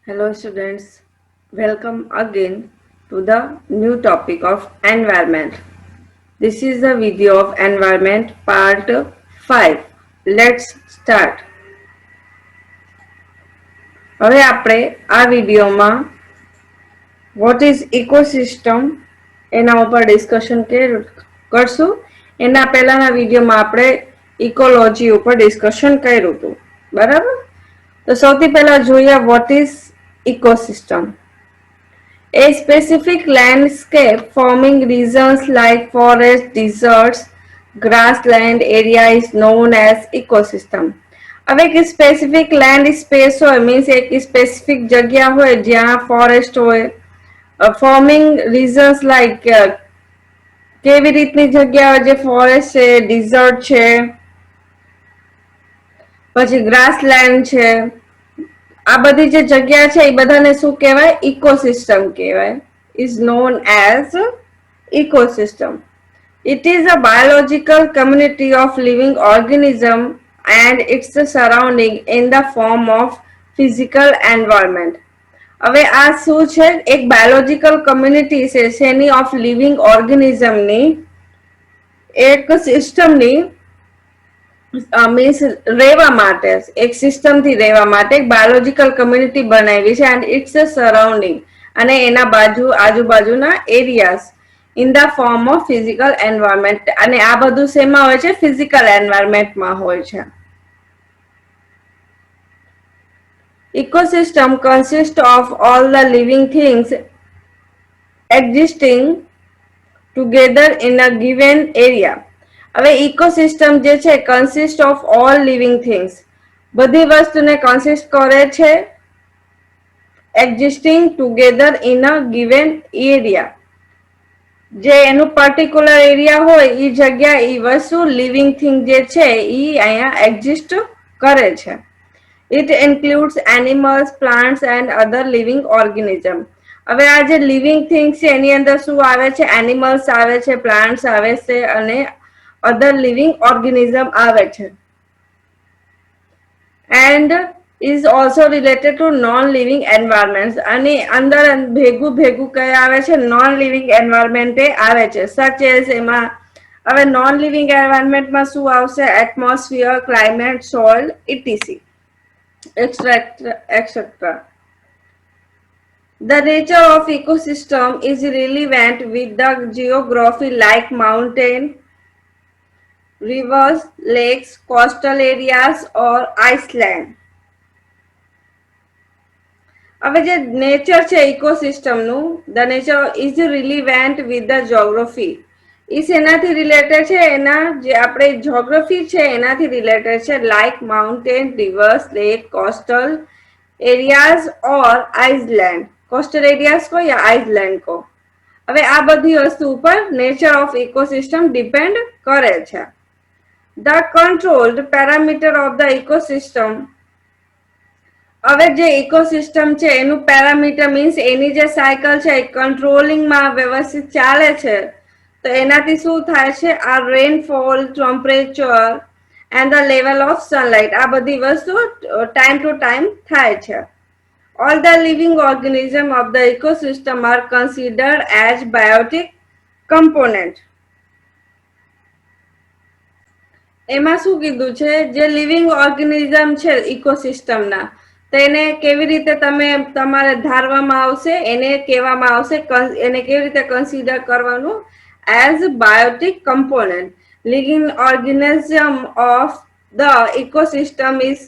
Hello students, welcome again to the new topic of environment. This is the video of environment part 5. Let's start. હવે આપણે આ વિડીયોમાં what is ecosystem એના ઉપર discussion કરશું. એના પહેલાના વિડીયોમાં આપણે ઇકોલોજી ઉપર ડિસ્કશન કર્યું હતું. બરાબર? તો સૌથી પહેલા જોઈએ what is ecosystem. A specific landscape forming regions like forests, deserts, grassland area is known as ecosystem. હવે એક સ્પેસિફિક લેન્ડ સ્પેસ હોય મીન્સ એક સ્પેસિફિક જગ્યા હોય જ્યાં ફોરેસ્ટ હોય, ફોર્મિંગ રીઝન્સ લાઈક કેવી રીતની જગ્યા હોય જે ફોરેસ્ટ છે, ડિઝર્ટ છે, પછી ગ્રાસલેન્ડ છે, આ બધી જે જગ્યા છે એ બધાને શું કહેવાય? ઇકોસિસ્ટમ કહેવાય. Is known as ecosystem. It is a biological community of living organism and its surrounding in the form of physical environment. હવે આ શું છે? એક બાયોલોજીકલ કમ્યુનિટી છે શેની? ઓફ લિવિંગ ઓર્ગેનિઝમની, એક સિસ્ટમની, મીન્સ રહેવા માટે, એક સિસ્ટમથી રહેવા માટે એક બાયોલોજીકલ કમ્યુનિટી બનાવી છે એન્ડ ઇટ્સ સરાઉન્ડિંગ, અને એના આજુબાજુના areas in the form of physical environment. અને આ બધું શેમાં હોય છે? ફિઝિકલ એન્વાયરમેન્ટમાં હોય છે. Ecosystem consists of all the living things existing together in a given area. હવે ઇકોસિસ્ટમ જે છે consist of all living things, બધી વસ્તુને કન્સિસ્ટ કરે છે existing together in a given area. જે એનું પર્ટિક્યુલર એરિયા હોય એ જગ્યા એ વસ્તુ લિવિંગ થિંગ જે છે એ અહીંયા એક્ઝિસ્ટ કરે છે. It includes animals, plants and other living organism. હવે આ જે લિવિંગ થિંગ્સ છે એની અંદર શું આવે છે? એનિમલ્સ આવે છે, પ્લાન્ટ્સ આવે છે અને અધર લિવિંગ ઓર્ગેનિઝમ આવે છે. And is also related to non-living environments. અને અંદર ભેગું કઈ આવે છે? non-living environment એ આવે છે. such as એમાં હવે non-living environmentમાં શું આવશે? atmosphere, climate, soil, etc. etc. The nature of ecosystem is relevant with the geography like mountain, rivers, lakes, coastal areas or iceland. હવે જે નેચર છે ઇકોસિસ્ટમનું, the nature is relevant with the geography. એ શેનાથી related છે? એના જે આપણે geography છે એનાથી રિલેટેડ છે. Like mountain, rivers, lake, coastal areas or island. Coastal areas કો યા આઇસલેન્ડ કો. હવે આ બધી વસ્તુ ઉપર નેચર ઓફ ઇકોસિસ્ટમ ડિપેન્ડ કરે છે. The controlled parameter of the ecosystem. હવે જે ઇકોસિસ્ટમ છે એનું પેરામીટર મીન્સ એની જે સાયકલ છે એ કંટ્રોલિંગમાં વ્યવસ્થિત ચાલે છે. તો એનાથી શું થાય છે? આ rainfall, temperature and the level of sunlight, આ બધી વસ્તુ ટાઈમ ટુ ટાઈમ થાય છે. All the living organisms of the ecosystem are considered as biotic component. એમાં શું કીધું છે? જે લિવિંગ ઓર્ગેનિઝમ છે ઇકોસિસ્ટમના, તેને કેવી રીતે તમે તમારે ધારવામાં આવશે? એને કહેવામાં આવશે, એને કેવી રીતે કન્સિડર કરવાનું? As Biotique component. Living organism of the ecosystem is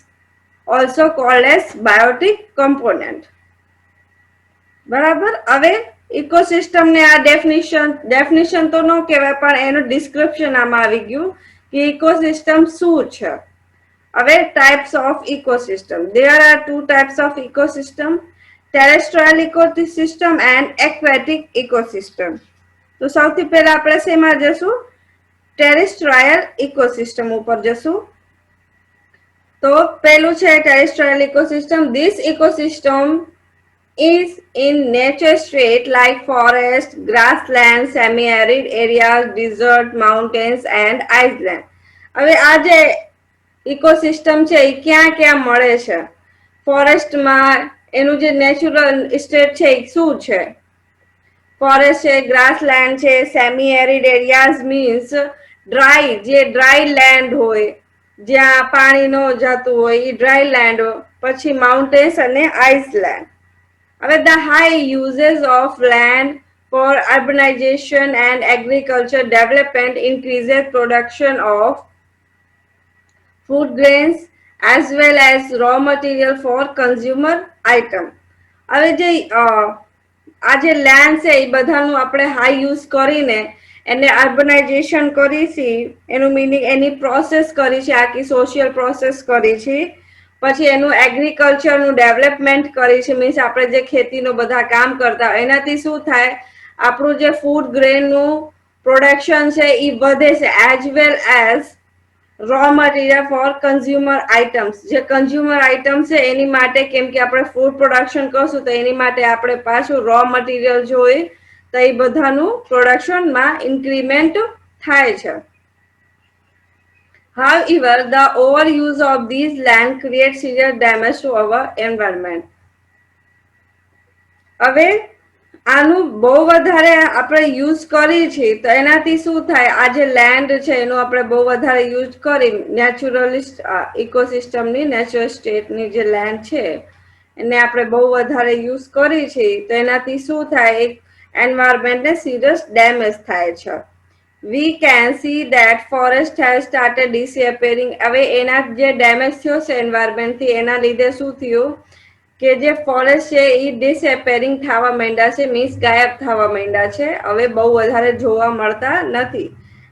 also called as biotic component. બરાબર? હવે ઇકોસિસ્ટમ ને આ ડેફિનિશન તો ન કહેવાય પણ એનું ડિસ્ક્રિપ્શન આમાં આવી ગયું કે ઇકોસિસ્ટમ શું છે. હવે types of ecosystem. There are two types of ecosystem: terrestrial ecosystem and aquatic ecosystem. તો સૌથી પહેલા આપણે શેમાં જશું? ટેરેસ્ટ્રાયલ ઇકોસિસ્ટમ ઉપર જશું. તો પહેલું છે terrestrial ecosystem. This ecosystem is in nature state like forest, grassland, semi-arid areas, desert, mountains and iceland. હવે આ જે ઇકોસિસ્ટમ છે એ ક્યાં ક્યાં મળે છે? ફોરેસ્ટમાં, એનું જે નેચરલ સ્ટેટ છે એ શું છે? ફોરેસ્ટ છે, ગ્રાસલેન્ડ છે, સેમી એરિડ એરિયાઝ મીન્સ ડ્રાય, જે ડ્રાય લેન્ડ હોય, જ્યાં પાણી ન જતું હોય એ ડ્રાય લેન્ડ. પછી માઉન્ટેન્સ અને આઇસલેન્ડ. હવે the high uses of land for urbanization and agriculture development increases production of food grains as well as raw material for consumer item. હવે જે આ જે લેન્ડ છે એ બધાનું આપણે હાઈ યુઝ કરીને એને અર્બનાઇઝેશન કરી છે, એનું મિનિંગ એની પ્રોસેસ કરી છે, આખી સોશિયલ પ્રોસેસ કરી છે, પછી એનું એગ્રીકલ્ચરનું ડેવલપમેન્ટ કરી છે, મીન્સ આપણે જે ખેતીનું બધા કામ કરતા એનાથી શું થાય, આપણું જે ફૂડ ગ્રેનનું પ્રોડક્શન છે એ વધે છે, as well as raw material four consumer items. જે કન્ઝ્યુમર આઇટમ છે એની માટે, કેમ કે આપણે ફૂડ પ્રોડક્શન કરશું તો એની માટે આપણે પાછું રો મટીરિયલ જોઈએ, તો એ બધાનું પ્રોડક્શનમાં ઇન્ક્રીમેન્ટ થાય છે. However, the overuse of these land creates serious damage to our environment. હવે આનું બહુ વધારે આપણે યુઝ કરી છે તો એનાથી શું થાય, આ જે લેન્ડ છે એનો આપણે બહુ વધારે યુઝ કરી નેચરલિસ્ટ ઇકોસિસ્ટમની નેચરલ સ્ટેટની જે લેન્ડ છે એને આપણે બહુ વધારે યુઝ કરી છે તો એનાથી શું થાય, એક એન્વાયરમેન્ટને સિરિયસ ડેમેજ થાય છે. We can see that forest has started disappearing. હવે એના જે ડેમેજ થયો છે એન્વાયરમેન્ટથી, એના લીધે શું થયું કે જે ફોરેસ્ટ છે એ ડિસએપેરિંગ થવા માંડ્યા છે, મીન્સ ગાયબ થવા માંડ્યા છે, હવે બહુ વધારે જોવા મળતા નથી.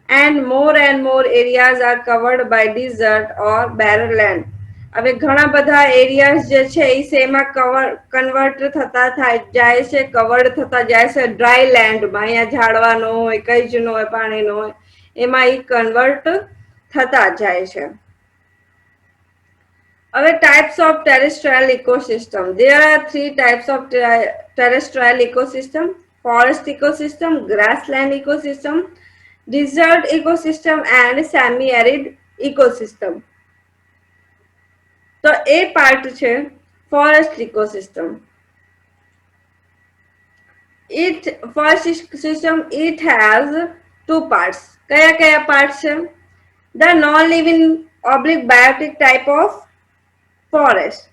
And more areas are covered by desert or barren land. હવે ઘણા બધા એરિયાઝ જે છે એ શેમાં કન્વર્ટ થતા જાય છે, કવર્ડ થતા જાય છે ડ્રાય લેન્ડમાં, અહીંયા ઝાડવા ન હોય, કઈ જ ન હોય, પાણી ન હોય, એમાં એ કન્વર્ટ થતા જાય છે. Other types of terrestrial ecosystem. There are three types of terrestrial ecosystem: forest ecosystem, grassland ecosystem, desert ecosystem, and semi-arid ecosystem. So a part છે forest ecosystem. Forest ecosystem, it has two parts. કયા parts છે? The non-living oblique biotic type of forest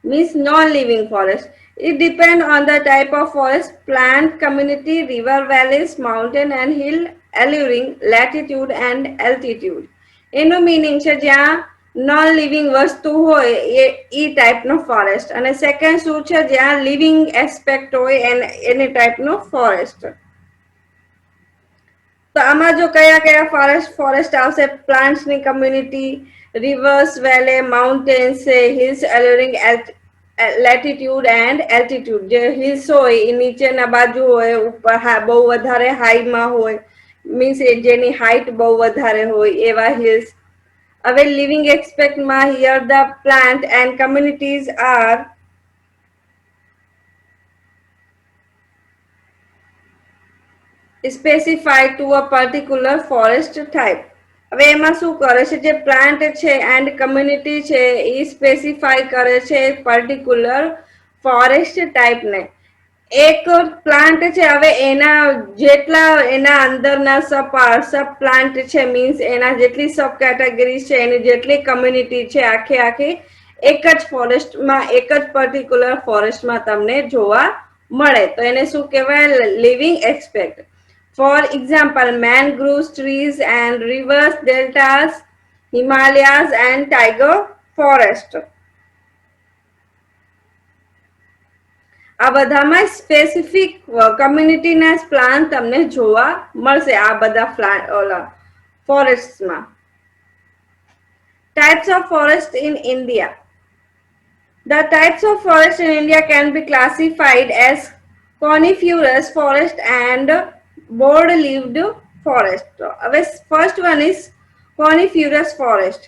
means non-living forest. It depends on the type of forest, plant community, river valleys, mountain and hill, alluring latitude and altitude. એનું meaning છે જ્યાં non living વસ્તુ હોય એ ટાઈપનો forest, અને second શું છે જ્યાં living aspect હોય એને ટાઈપનો ફોરેસ્ટ. તો આમાં જો કયા ફોરેસ્ટ આવશે, પ્લાન્ટ્સની કમ્યુનિટી, રિવર્સ વેલે, માઉન્ટેન્સ છે, હિલ્સ અલોરિંગ લેટિટ્યુડ એન્ડ એલ્ટિટ્યુડ. જે હિલ્સ હોય એ નીચેના બાજુ હોય, ઉપર બહુ વધારે હાઈમાં હોય, મીન્સ જેની હાઈટ બહુ વધારે હોય એવા હિલ્સ. હવે લિવિંગ એસ્પેક્ટમાં here the plant and communities are specified to a particular forest type. હવે એમાં શું કરે છે, જે પ્લાન્ટ છે એન્ડ કમ્યુનિટી છે એ સ્પેસિફાય કરે છે પર્ટિક્યુલર ફોરેસ્ટ ટાઈપને. એક પ્લાન્ટ છે, હવે એના જેટલા એના અંદરના સબ પ્લાન્ટ છે, મીન્સ એના જેટલી સબ કેટેગરી છે, એની જેટલી કમ્યુનિટી છે, આખી એક જ ફોરેસ્ટમાં, એક જ પર્ટિક્યુલર ફોરેસ્ટમાં તમને જોવા મળે, તો એને શું કહેવાય, living aspect. For example, mangroves, trees and rivers, deltas, Himalayas and tiger forest. આ બધામાં સ્પેસિફિક કમ્યુનિટીના પ્લાન્ટ તમને જોવા મળશે આ બધા ફોરેસ્ટમાં. Types of forest in India. The types of forest in India can be classified as coniferous forest and broad-leaved forest. First one is coniferous forest.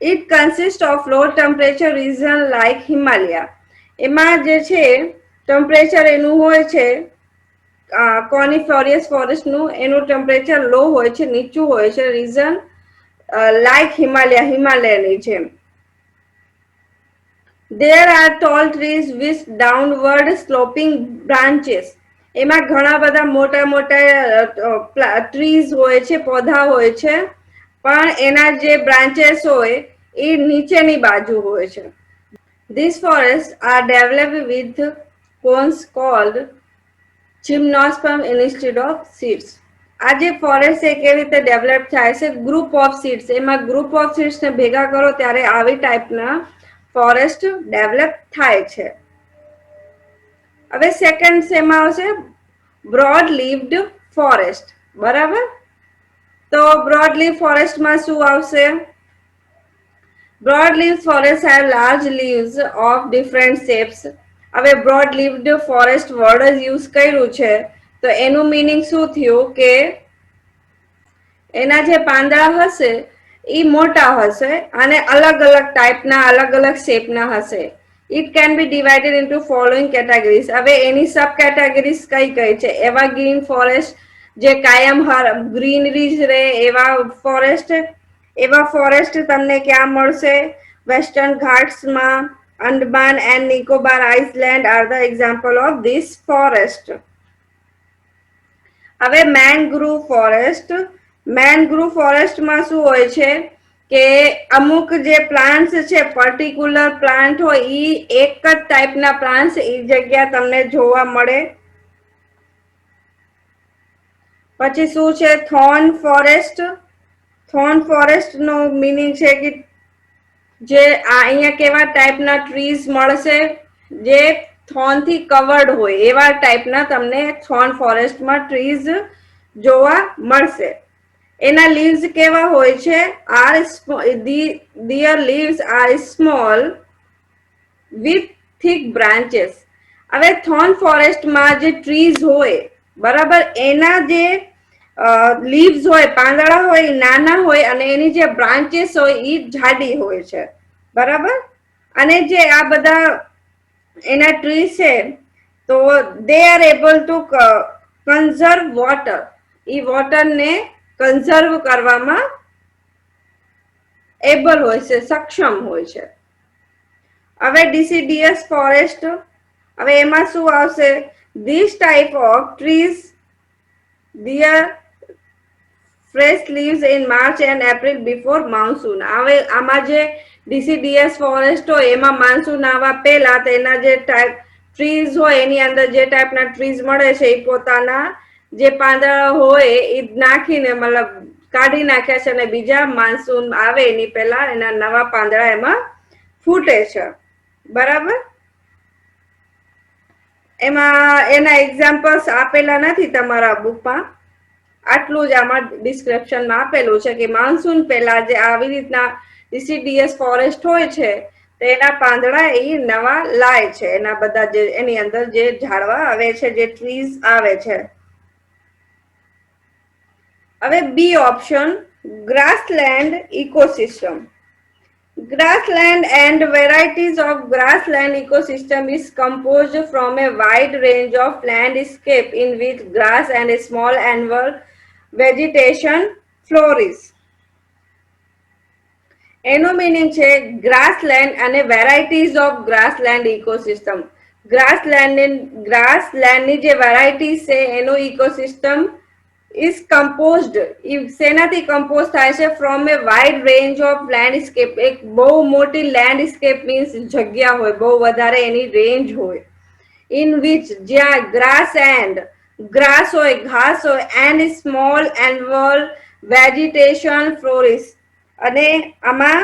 It consists of low temperature region like Himalaya. એમાં જે છે temperature એનું હોય છે કોનિફેરિયસ ફોરેસ્ટનું, એનું temperature લો હોય છે, નીચું હોય છે, રીઝન લાઈક હિમાલયની જેમ. There are tall trees with downward sloping branches. એમાં ઘણા બધા મોટા મોટા ટ્રીઝ હોય છે, પૌધા હોય છે, પણ એના જે બ્રાન્ચેસ હોય એ નીચેની બાજુ હોય છે. These forests are developed with cones called gymnosperm instead of seeds. આ જે ફોરેસ્ટ એ કેવી રીતે ડેવલપ થાય છે, ગ્રુપ ઓફ સીડ્સ, એમાં ગ્રુપ ઓફ સીડ્સ ને ભેગા કરો ત્યારે આવી ટાઈપના ફોરેસ્ટ ડેવલપ થાય છે. હવે સેકન્ડ શેમાં આવશે? Broad leaved forest. બરાબર, તો બ્રોડ લીવ ફોરેસ્ટમાં શું આવશે? Broad leave forest have large leaves of different shapes. હવે બ્રોડ લીવ્ડ ફોરેસ્ટ વર્ડ જ યુઝ કર્યું છે, તો એનું મીનિંગ શું થયું કે એના જે પાંદડા હશે એ મોટા હશે અને અલગ અલગ ટાઈપના, અલગ અલગ શેપના હશે. It can be divided into following categories. હવે એની સબ કેટેગરીઝ કઈ કઈ છે? એવરગ્રીન ફોરેસ્ટ, જે કાયમ ગ્રીનરી જ રહે એવા ફોરેસ્ટ. એવા ફોરેસ્ટ તમને ક્યાં મળશે? વેસ્ટર્ન ઘાટ્સમાં. Andaman and Nicobar island are the example of this forest. હવે મેનગ્રુવ ફોરેસ્ટ. મેનગ્રુવ ફોરેસ્ટમાં શું હોય છે કે અમુક જે પ્લાન્ટ્સ છે, પર્ટિક્યુલર પ્લાન્ટ હોય, ઈ એક જ ટાઈપના પ્લાન્ટ્સ એ જગ્યા તમને જોવા મળે. પછી શું છે? Thorn forest. થોર્ન ફોરેસ્ટ નો મીનિંગ છે કે જે અહીંયા કેવા ટાઈપના ટ્રીઝ મળશે? જે થોર્ન થી કવર્ડ હોય એવા ટાઈપના તમને થોર્ન ફોરેસ્ટમાં ટ્રીઝ જોવા મળશે. એના લીવ્સ કેવા હોય છે? their leaves are small with thick branches. હવે થોર્ન ફોરેસ્ટમાં જે ટ્રીઝ હોય, બરાબર, એના જે લીવ્સ હોય, પાંદડા હોય, નાના હોય અને એની જે બ્રાન્ચેસ હોય એ જાડી હોય છે. બરાબર, અને જે આ બધા એના ટ્રી છે, તો they are able to conserve water. એ વોટરને કન્ઝર્વ કરવામાં એબલ હોય છે, સક્ષમ હોય છે. હવે ડિસિડિયસ ફોરેસ્ટ. હવે એમાં શું આવશે? This type of trees their fresh leaves in March and April before monsoon. હવે આમાં જે ડિસિડિયસ ફોરેસ્ટ હોય એમાં માન્સૂન આવવા પહેલા તેના જે ટાઈપ ટ્રીઝ હોય એની અંદર જે ટાઈપના ટ્રીઝ મળે છે એ પોતાના જે પાંદડા હોય એ નાખીને મતલબ કાઢી નાખ્યા છે અને બીજા માન્સૂન આવે એની પહેલા એના નવા પાંદડા એમાં ફૂટે છે. બરાબર, એમાં એના એક્ઝામ્પલ્સ આપેલા નથી તમારા બુકમાં. આટલું જ આમાં ડિસ્ક્રિપ્શનમાં આપેલું છે કે માન્સૂન પહેલા જે આવી રીતના ડિસિડિયસ ફોરેસ્ટ હોય છે તેના પાંદડા એ નવા લાય છે, એના બધા જે એની અંદર જે ઝાડવા આવે છે, જે ટ્રીઝ આવે છે. હવે B option, grassland ecosystem. Grassland and varieties of grassland ecosystem is composed from a wide range of landscape in which grass and a small annual vegetation flourish. એનો મીનિંગ છે ગ્રાસલેન્ડ અને વેરાયટીઝ ઓફ ગ્રાસલેન્ડ ઇકોસિસ્ટમ. ગ્રાસલેન્ડની જે varieties છે એનું ecosystem is composed, શેનાથી compose થાય છે? From A wide range of landscape. એક બહુ મોટી લેન્ડસ્કેપ મીન્સ જગ્યા હોય, બહુ વધારે એની રેન્જ હોય. ઇન વિચ, જ્યાં ગ્રાસ હોય, ઘાસ હોય, એન્ડ સ્મોલ એન્યુઅલ વેજીટેશન ફ્લોરિશ, અને આમાં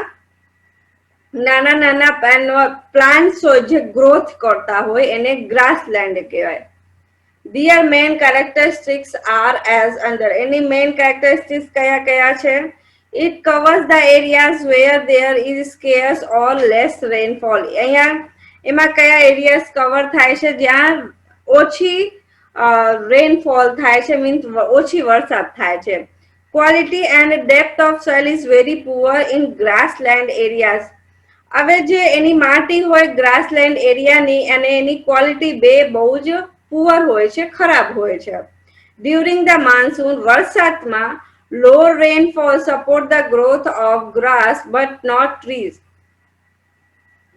નાના નાના પ્લાન્ટ્સ હોય જે ગ્રોથ કરતા હોય એને ગ્રાસલેન્ડ કહેવાય. Their main characteristics are as under. Any main characteristics kaya kaya છે? It covers the areas where there is scarce or less rainfall. અહીંયા એમાં કયા એરિયાસ કવર થાય છે? જ્યાં ઓછી રેનફોલ થાય છે, મીન્સ ઓછી વરસાદ થાય છે. Quality and depth of soil is very poor in grassland areas. હવે જે એની માટી હોય ગ્રાસલેન્ડ એરિયાની અને એની ક્વોલિટી બે બહુ જ પુઅર હોય છે, ખરાબ હોય છે. ડ્યુરિંગ ધ માન્સૂન, વરસાદમાં low rainfall support the growth of grass but not trees.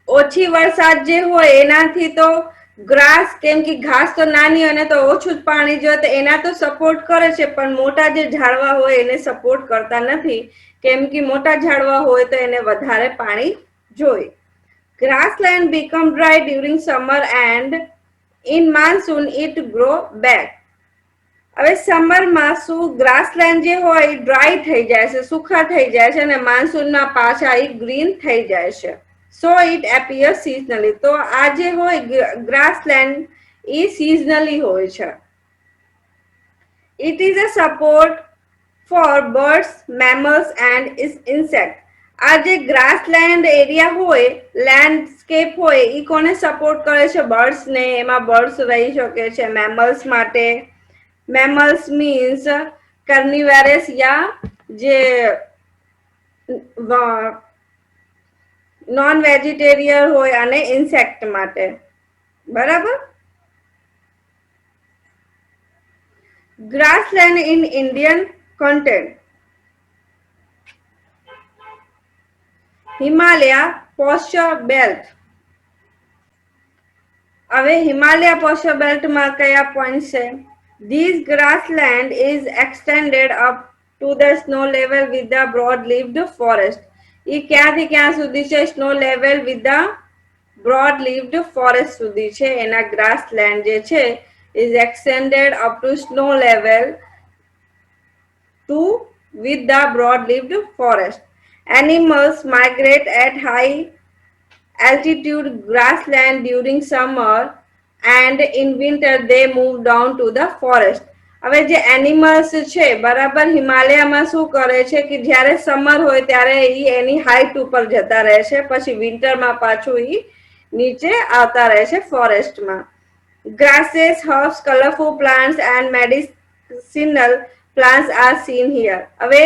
ઓછી વરસાદ જે હોય એનાથી તો ગ્રાસ, કેમ કે ઘાસ તો નાની અને તો ઓછું જ પાણી જોઈએ તો એના તો સપોર્ટ કરે છે, પણ મોટા જે ઝાડવા હોય એને સપોર્ટ કરતા નથી, કેમ કે મોટા ઝાડવા હોય તો એને વધારે પાણી જોઈએ. Grassland become dry during summer and in monsoon it grow back. હવે સમરમાં શું ગ્રાસલેન્ડ જે હોય એ ડ્રાય થઈ જાય છે, સૂખા થઈ જાય છે, અને માન્સૂનમાં પાછા એ ગ્રીન થઈ જાય છે. So it appear seasonally. તો આ જે હોય ગ્રાસલેન્ડ એ સિઝનલી હોય છે. It is a support for birds, mammals and insect. આ જે ગ્રાસલેન્ડ એરિયા હોય, લેન્ડસ્કેપ હોય, એ કોને સપોર્ટ કરે છે? બર્ડ્સ ને. એમાં બર્ડ્સ રહી શકે છે. મેમલ્સ માટે, મેમલ્સ મીન્સ કાર્નિવરસ યા જે નોન વેજીટેરિયન હોય, અને ઇન્સેક્ટ માટે. બરાબર. Grassland in Indian content. Himalaya posture belt. હવે હિમાલય પોસ્ટર બેલ્ટમાં કયા પોઈન્ટ છે? This grassland is extended up to the snow level with the broad-leaved forest. એ ક્યાંથી ક્યાં સુધી છે? Snow level with the broad-leaved forest સુધી છે. એના ગ્રાસલેન્ડ જે છે is extended up to snow level to with the broad-leaved forest. Animals migrate at high altitude grassland during summer and in winter they move down to the forest. હવે જે animals છે બરાબર હિમાલયામાં શું કરે છે કે જ્યારે સમર હોય ત્યારે એ એની હાઈટ ઉપર જતા રહે છે, પછી વિન્ટરમાં પાછું એ નીચે આવતા રહે છે ફોરેસ્ટમાં. Grasses, herbs, colorful plants and medicinal plants are seen here. હવે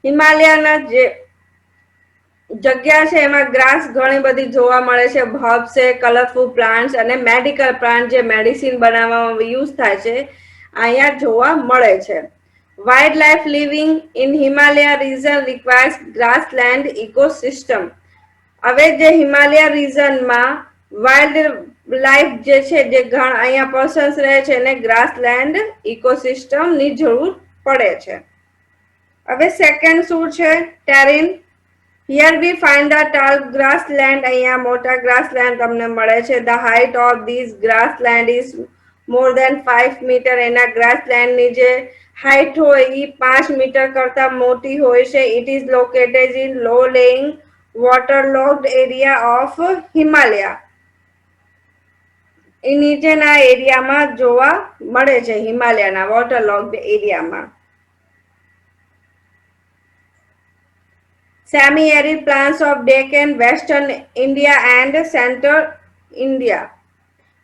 હિમાલયાના જે જગ્યા છે એમાં ગ્રાસ ઘણી બધી જોવા મળે છે, હર્બ્સ છે, કલરફુલ પ્લાન્ટ્સ અને મેડિકલ પ્લાન્ટ જે મેડિસિન બનાવવામાં યુઝ થાય છે અહીંયા જોવા મળે છે. Wild life living in Himalaya region requires grassland ecosystem. હવે જે હિમાલય રીજનમાં વાઇલ્ડ લાઈફ જે છે, જે અહીંયા પર્સન્સ રહે છે, એને ગ્રાસલેન્ડ ઇકોસિસ્ટમની જરૂર પડે છે. હવે સેકન્ડ શું છે? ટેરિન. Here we find the tall grassland. અહીંયા મોટા grassland તમને મળે છે. The height of this grassland is more than 5 meter. એના grassland ની જે height હોય એ 5 મીટર કરતા મોટી હોય છે. It is located in low-lying waterlogged area of Himalaya. એ નીચેના એરિયામાં જોવા મળે છે, હિમાલયના waterlogged એરિયામાં. Semi-arid plants of Deccan, Western India and Central India.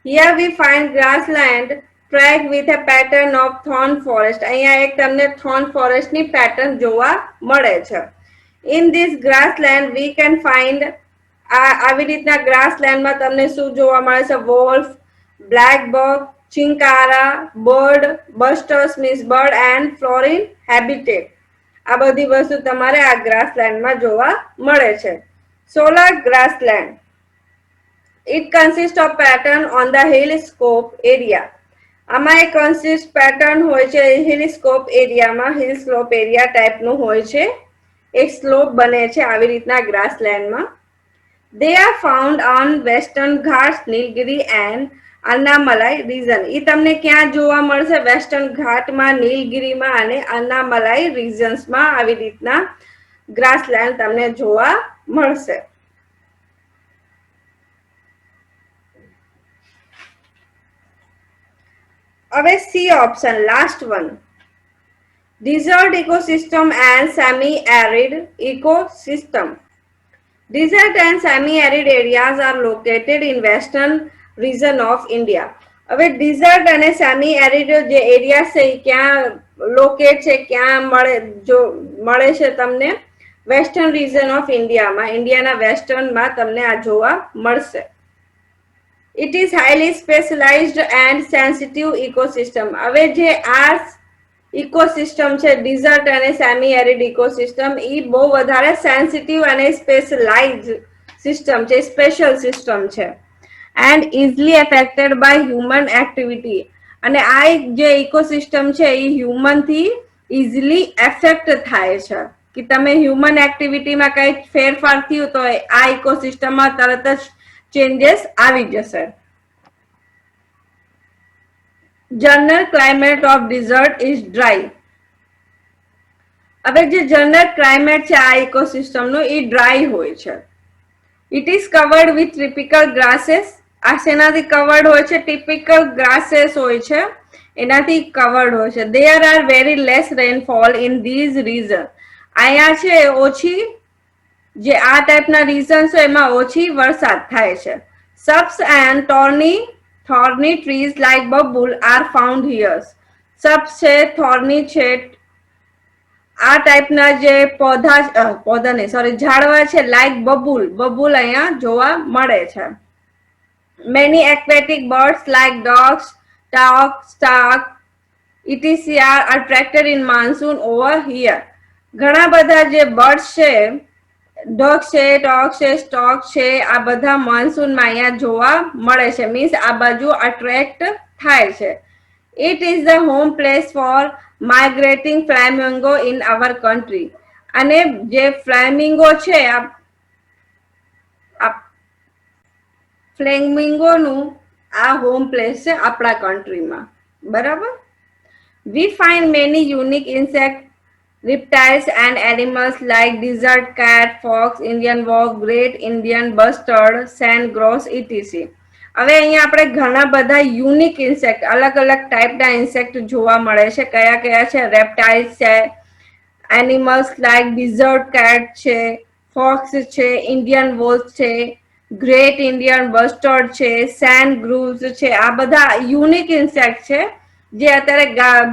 Here we find grassland track with a pattern of thorn forest. અહીંયા એક તમને thorn forest ની pattern જોવા મળે છે. In this grassland we can find આવી રીતના grassland માં તમને શું જોવા મળે છે? Wolf, blackbuck, chinkara, bird, busters means bird and flowering habitat. આ બધી વસ્તુ તમારે આ ગ્રાસલેન્ડમાં જોવા મળે છે. Solar grassland. It consists of pattern on the hill slope area. આમાં એક consist pattern હોય છે hill slope એરિયામાં, hill slope એરિયા ટાઈપનું હોય છે. એક સ્લોપ બને છે આવી રીતના ગ્રાસલેન્ડમાં. They are found on Western Ghats, Nilgiri and Annamalai region. એ તમને ક્યાં જોવા મળશે? વેસ્ટર્ન ઘાટમાં, નીલગિરીમાં અને અન્નામલાઈ રીજન્સમાં આવી રીતના ગ્રાસલેન્ડ તમને જોવા મળશે. હવે C option, last one. Desert ecosystem and semi-arid ecosystem. Desert and semi-arid areas are located in western region of India. હવે desert અને semi-arid જે એરિયા છે એ ક્યાં લોકેટ છે, ક્યાં મળે છે તમને? વેસ્ટર્ન રીજન ઓફ ઇન્ડિયામાં, ઇન્ડિયાના વેસ્ટર્નમાં તમને આ જોવા મળશે. It is highly specialized and sensitive ecosystem. હવે જે આ ઇકોસિસ્ટમ છે ડિઝર્ટ અને સેમી એરિડ ઇકોસિસ્ટમ, એ બહુ વધારે સેન્સિટિવ અને સ્પેશિયલાઇઝ સિસ્ટમ છે, સ્પેશિયલ સિસ્ટમ છે and easily affected by human activity. અને આ જે ઇકોસિસ્ટમ છે એ હ્યુમન થી ઇઝીલી એફેક્ટ થાય છે કે તમે હ્યુમન એક્ટિવિટીમાં કઈ ફેરફાર થયું તો આ ઇકોસિસ્ટમમાં તરત જ ચેન્જીસ આવી જશે. General climate of desert is dry. હવે જે જનરલ ક્લાઇમેટ છે આ ઇકોસિસ્ટમનું એ ડ્રાય હોય છે. It is covered with typical grasses. આ શેનાથી કવર્ડ હોય છે? ટિપિકલ ગ્રાસીસ હોય છે એનાથી કવર્ડ હોય છે. There are very less rainfall in these region. અહીંયા છે ઓછી, જે આ ટાઈપના રીઝન છે એમાં ઓછી વરસાદ થાય છે. Shrubs and thorny trees like bamboo are found here. Shrubs છે, થોર્ની છે, આ ટાઈપના જે પૌધા નહીં સોરી ઝાડવા છે લાઈક બબુલ અહીંયા જોવા મળે છે. Many aquatic birds like dogs, stark, etc are attracted in monsoon over here. ઘણા બધા જે બર્ડ્સ છે, ડોગ છે, ટોક છે, સ્ટોક છે, આ બધા મોન્સૂનમાં અહીંયા જોવા મળે છે. મીન્સ આ બાજુ અટ્રેક્ટ થાય છે. It is the home place for migrating flamingo in our country. અને જે ફ્લેમિંગો છે, ફ્લેમિંગો નું આ હોમ પ્લેસ છે આપણા કન્ટ્રીમાં. બરાબર. We find many unique insect, reptiles and animals like desert cat, fox, Indian hawk, great Indian bustard, sand grouse, etc. હવે અહીંયા આપણે ઘણા બધા યુનિક ઇન્સેક્ટ, અલગ અલગ ટાઈપના ઇન્સેક્ટ જોવા મળે છે. કયા કયા છે? રેપ્ટાઇલ્સ છે, એનિમલ્સ લાઈક ડિઝર્ટ કેટ છે, ફોક્સ છે, ઇન્ડિયન વોલ્ફ છે, ગ્રેટ ઇન્ડિયન બસ્ટર્ડ છે, સેન્ડ ગ્રુવ્સ છે. આ બધા યુનિક ઇન્સેક્ટ છે જે અત્યારે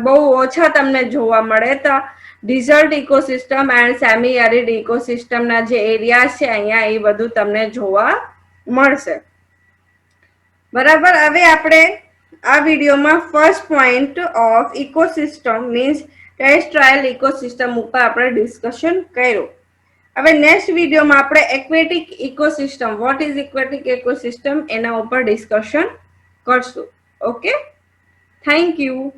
બહુ ઓછા તમને જોવા મળે. તો ડિઝર્ટ ઇકોસિસ્ટમ એન્ડ સેમી એરિડ ઇકોસિસ્ટમના જે એરિયા છે અહીંયા એ બધું તમને જોવા મળશે. બરાબર. હવે આપણે આ વિડીયોમાં first point of ecosystem means terrestrial ecosystem ઉપર આપણે ડિસ્કશન કર્યું. હવે નેક્સ્ટ વિડીયોમાં આપણે aquatic ecosystem, what is aquatic ecosystem એના ઉપર ડિસ્કશન કરશું. Okay, thank you.